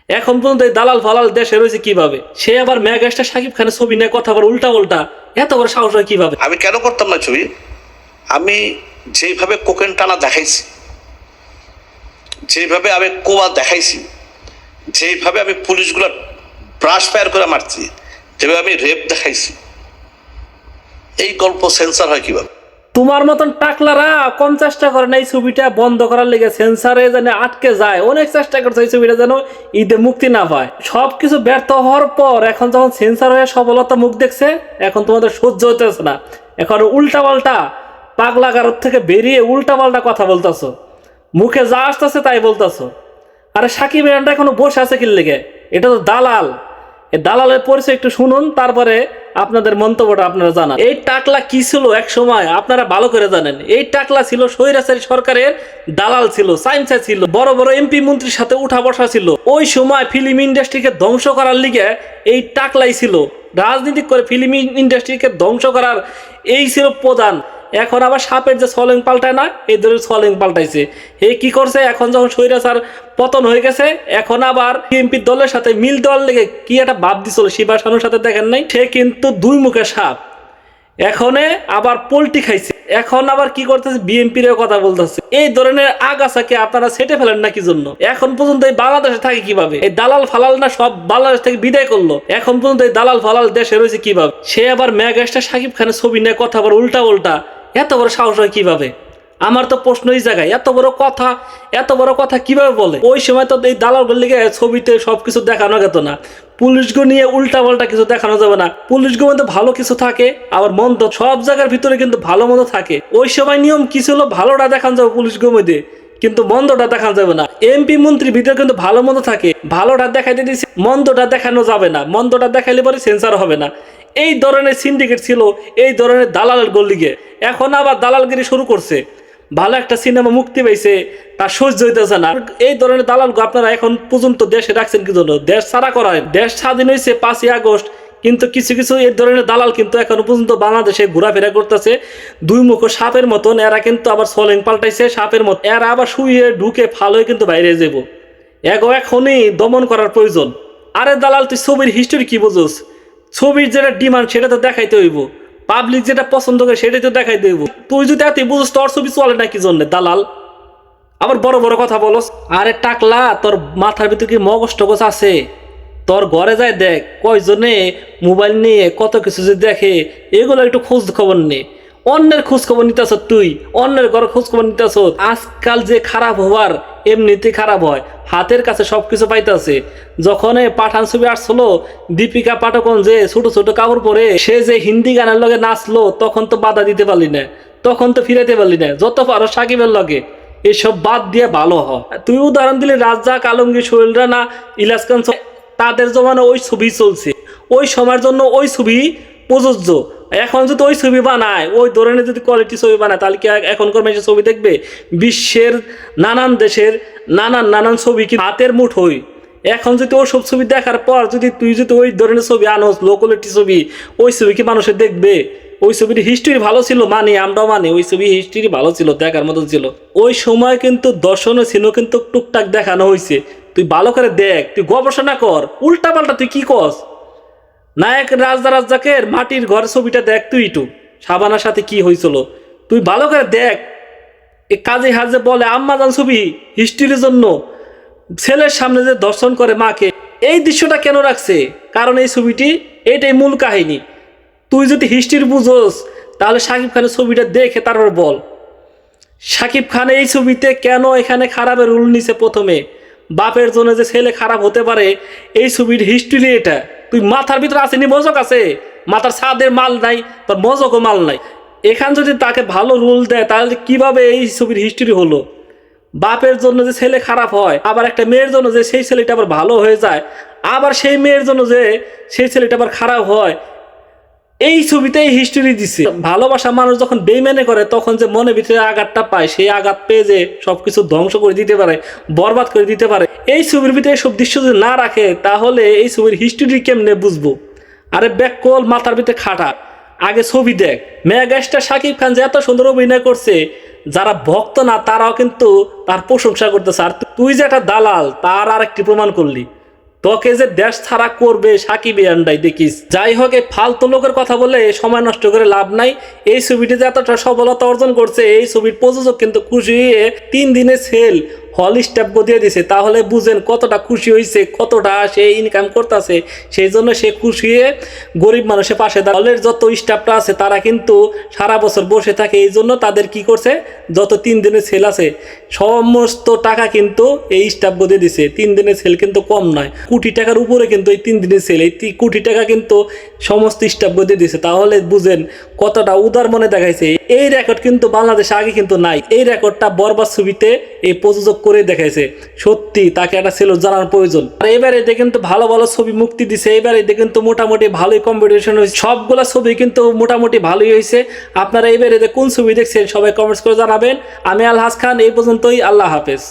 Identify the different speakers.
Speaker 1: এখন পর্যন্ত এই দালাল ফালাল দেশে রয়েছে কিভাবে? সে আবার মেগাস্টার শাকিব খানের ছবি নিয়ে কথা বলে উল্টা উল্টা, এত বড় সাহস হয় কিভাবে?
Speaker 2: আমি কেন করতাম না ছবি? আমি যেভাবে কোকেন টানা দেখাইছি, যেভাবে আমি কোয়া দেখাইছি, যেভাবে আমি পুলিশগুলো ব্রাশ ফায়ার করে মারছি, যেভাবে আমি রেপ দেখাইছি, এই গল্প সেন্সার হয় কিভাবে?
Speaker 1: তোমার মতন টাকলারা কম চেষ্টা করে না এই ছবিটা বন্ধ করার লেগে, সেন্সারে যেন আটকে যায়। অনেক চেষ্টা করছে এই ছবিটা যেন ঈদে মুক্তি না পায়। সবকিছু ব্যর্থ হওয়ার পর এখন যখন সেন্সার হয়ে সফলতা মুখ দেখছে, এখন তোমাদের সহ্য হতেছে না। এখন উল্টা পাল্টা পাগলা গারদ থেকে বেরিয়ে উল্টা পাল্টা কথা বলতেছো, মুখে যা আসতেছে তাই বলতেছো। আরে সাকিব এরানটা এখনো বসে আছে কি লেগে? এটা তো দালাল। এই দালালের পরিচয় একটু শুনুন, তারপরে আপনাদের মন্তব্যটা আপনারা জানান। এই টাকলা কি ছিল এক সময় আপনারা ভালো করে জানেন। এই টাকলা ছিল স্বৈরাচারী সরকারের দালাল ছিল, সাইন্সা ছিল, বড় বড় এমপি মন্ত্রীর সাথে উঠা বসা ছিল। ওই সময় ফিল্ম ইন্ডাস্ট্রিকে ধ্বংস করার লিগে এই টাকলাই ছিল। রাজনীতি করে ফিল্ম ইন্ডাস্ট্রিকে ধ্বংস করার এই ছিল প্রধান। এখন আবার সাপের যে সলিং পাল্টায় না, এই ধরনের সলিং পাল্টাইছে। হে কি করছে, এখন যখন স্বৈরাচার পতন হয়ে গেছে, এখন আবার বিএনপি দলের সাথে মিল দেওয়ার লেগে কি একটা ভাব দিছিল, শিবা শানুর সাথে দেখেন নাই? সে কিন্তু দুই মুখে সাপ। এখনে আবার পোল্টি খাইছে, এখন আবার কি করতেছে, বিএনপির কথা বলতেছে। এই ধরনের আগাছাকে আপনারা সেটে ফেলেন না কি জন্য? এখন পর্যন্ত এই বাংলাদেশে থাকে কিভাবে? এই দালাল ফালাল না সব বাংলাদেশ থেকে বিদায় করলো, এখন পর্যন্ত এই দালাল ফালাল দেশে রয়েছে কিভাবে? সে আবার মেগাস্টার শাকিব খানের ছবি নিয়ে কথা বলে উল্টা উল্টা, এত বড় সাহস হয় কিভাবে? আমার তো প্রশ্ন এই জায়গায়, এত বড় কথা কিভাবে বলে? ওই সময় তো এই দালাল লিগে ছবিতে সবকিছু দেখানো যেত না। পুলিশগো নিয়ে উল্টা পাল্টা কিছু দেখানো যাবে না। পুলিশগো মধ্যে ভালো কিছু থাকে, আবার মন্দ, সব জায়গার ভিতরে কিন্তু ভালো মন্দ থাকে। ওই সময় নিয়ম কি ছিল, ভালোটা দেখানো যাবে পুলিশগো মধ্যে, কিন্তু মন্দটা দেখানো যাবে না। এমপি মন্ত্রীর ভিতরে কিন্তু ভালো মন্দ থাকে, ভালোটা দেখাইতে দিচ্ছে, মন্দটা দেখানো যাবে না। মন্দটা দেখাইলে পরে সেন্সার হবে না। এই ধরনের সিন্ডিকেট ছিল, এই ধরনের দালালের গল্লিগে। এখন আবার দালালগিরি শুরু করছে। ভালো একটা সিনেমা মুক্তি পাইছে, তার সহ্য হইতেছে না। এই ধরনের দালাল আপনারা এখন পর্যন্ত দেশে রাখছেন কি জন্য? দেশ ছাড়া করায়। দেশ স্বাধীন হয়েছে 5ই আগস্ট, কিন্তু কিছু কিছু এই ধরনের দালাল কিন্তু এখনো পর্যন্ত বাংলাদেশে ঘোরাফেরা করতেছে দুই মুখ সাপের মতন। এরা কিন্তু আবার সলেং পাল্টাইছে সাপের মতন। এরা আবার শুয়ে ঢুকে ফালোয় কিন্তু বাইরে যাব। এখনই দমন করার প্রয়োজন। আরে দালাল, তুই ছবির হিস্টোরি কি বুঝোস? ছবির যেটা ডিমান্ড সেটা তো দেখাইতে হইব, পাবলিক যেটা পছন্দ করে সেটাই তো দেখাই দেব। তুই যদি এত বুঝোস, তোর ছবি চলে না কি জন্য? দালাল আবার বড় বড় কথা বলস। আরে টাকলা, তোর মাথার ভিতরে কি মগজ টগজ আছে? তোর ঘরে যায় দেখ, কয়জনে মোবাইল নিয়ে কত কিছু যে দেখে, এগুলো একটু খোঁজ খবর নে। অন্যের খোঁজ খবর নিতেছ, তুই অন্যের ঘরে খোঁজ খবর নিতেছ। আজকাল যে খারাপ হওয়ার এমনিতে খারাপ হয়, হাতের কাছে সবকিছু পাইতেছে। যখন পাঠান ছবি আসলো, দীপিকা পাঠকন যে ছোট ছোট কাপড় পরে সে যে হিন্দি গানের লগে নাচলো, তখন তো বাধা দিতে পারলি না, তখন তো ফিরাইতে পারলি না। যত পারো সাকিবের লগে এসব বাদ দিয়ে ভালো হ। তুই উদাহরণ দিলে রাজ্জাক, আলমগীর, সোহেল রানা, ইলিয়াস খান, তাদের জমানো ওই ছবি চলছে, ওই সময়ের জন্য ওই ছবি প্রযোজ্য। এখন যদি ওই ছবি বানায়, ওই ধরনের যদি কোয়ালিটি ছবি বানায়, তাহলে কি এখনকার মানুষের ছবি দেখবে? বিশ্বের নানান দেশের নানান ছবি কি হাতের মুঠোয়। এখন যদি ওসব ছবি দেখার পর তুই যদি ওই ধরনের ছবি আনোস, লো কোয়ালিটি ছবি, ওই ছবি কি মানুষের দেখবে? ওই ছবির হিস্ট্রি ভালো ছিল, আমরাও মানি ওই ছবি হিস্ট্রি ভালো ছিল, দেখার মতো ছিল। ওই সময় কিন্তু দর্শনে ছিল, কিন্তু টুকটাক দেখানো হয়েছে। তুই ভালো করে দেখ, তুই গবেষণা কর। উল্টা পাল্টা তুই কি কস? নায়ক রাজ্জাকের মাটির ঘর ছবিটা দেখ তুই একটু, শাবানার সাথে কি হয়েছিল তুই ভালো করে দেখ। কাজী হাজে বলে আম্মাজান ছবি হিস্ট্রির জন্য ছেলের সামনে যে দর্শন করে মাকে, এই দৃশ্যটা কেন রাখছে? কারণ এই ছবিটি এটাই মূল কাহিনী। তুই যদি হিস্ট্রি বুঝোস, তাহলে শাকিব খানের ছবিটা দেখে তারপর বল শাকিব খান এই ছবিতে কেন এখানে খারাপের রোল নিছে। প্রথমে বাপের জন্য যে ছেলে খারাপ হতে পারে, এই ছবির হিস্ট্রি এটা। তুই মাথার ভিতরে আসেনি, মজক আছে, মাথার ছাদের মাল নাই, তোর মজকও মাল নাই। এখান যদি তাকে ভালো রোল দেয়, তাহলে কিভাবে এই ছবির হিস্ট্রি হলো? বাপের জন্য যে ছেলে খারাপ হয়, আবার একটা মেয়ের জন্য যে সেই ছেলেটা আবার ভালো হয়ে যায়, আবার সেই মেয়ের জন্য যে সেই ছেলেটা আবার খারাপ হয়, এই ছবিতেই হিস্ট্রি দিছে। ভালোবাসা মানুষ যখন বেইমানি করে, তখন যে মনে ভিতরে আঘাতটা পায়, সেই আঘাত পেয়ে যে সবকিছু ধ্বংস করে দিতে পারে, বরবাদ করে দিতে পারে। এই ছবির ভিতরে সব দৃশ্য যদি না রাখে, তাহলে এই ছবির হিস্ট্রি কেমনে বুঝবো? আরে ব্যাককল, মাথার ভিতরে খাটা, আগে ছবি দেখ। মেগাস্টার শাকিব খান যে এত সুন্দর অভিনয় করছে, যারা ভক্ত না তারাও কিন্তু তার প্রশংসা করতেছে। আর তুই যে একটা দালাল, তার আর একটি প্রমাণ করলি। তোকে যে দেশ ছাড়া করবে সাকিব ইয়ান্ডাই দেখিস। যাই হোক, এই ফালতু লোকের কথা বলে সময় নষ্ট করে লাভ নাই। এই ছবিটিতে এতটা সফলতা অর্জন করছে, এই ছবির প্রযোজক কিন্তু খুশি হয়ে 3 দিনে সেল হল স্টাফ দিয়ে দিছে। তাহলে বুঝেন কতটা খুশি হয়েছে, কতটা সে ইনকাম করতেছে। সেই জন্য সে খুশি হয়ে গরিব মানুষের পাশে হলের যত স্টাফরা আছে তারা কিন্তু সারা বছর বসে থাকে। এই জন্য তাদের কি করছে, যত 3 দিনের সেল আছে সমস্ত টাকা কিন্তু এই স্টাফ দিয়ে দিছে। 3 দিনের সেল কিন্তু কম নয়, কোটি টাকার উপরে কিন্তু এই 3 দিনের সেল, এই কোটি টাকা কিন্তু সমস্ত স্টাফ দিয়ে দিছে। তাহলে বুঝেন কতটা উদার মনে দেখাইছে। এই রেকর্ড কিন্তু বাংলাদেশে আগে কিন্তু নাই। এই রেকর্ডটা বরবাদ ছবিতে এই প্রযোজক করে দেখাইছে। সত্যি তাকে একটা সেল জানার প্রয়োজন। আর এবারে এতে কিন্তু ভালো ভালো ছবি মুক্তি দিছে। এবারে এতে কিন্তু মোটামুটি ভালোই কম্পিটিশন হয়েছে, সবগুলা ছবি কিন্তু মোটামুটি ভালোই হয়েছে। আপনারা এবারে কোন ছবি দেখছেন সবাই কমেন্টস করে জানাবেন। আমি আলহাজ খান, এই পর্যন্তই। আল্লাহ হাফেজ।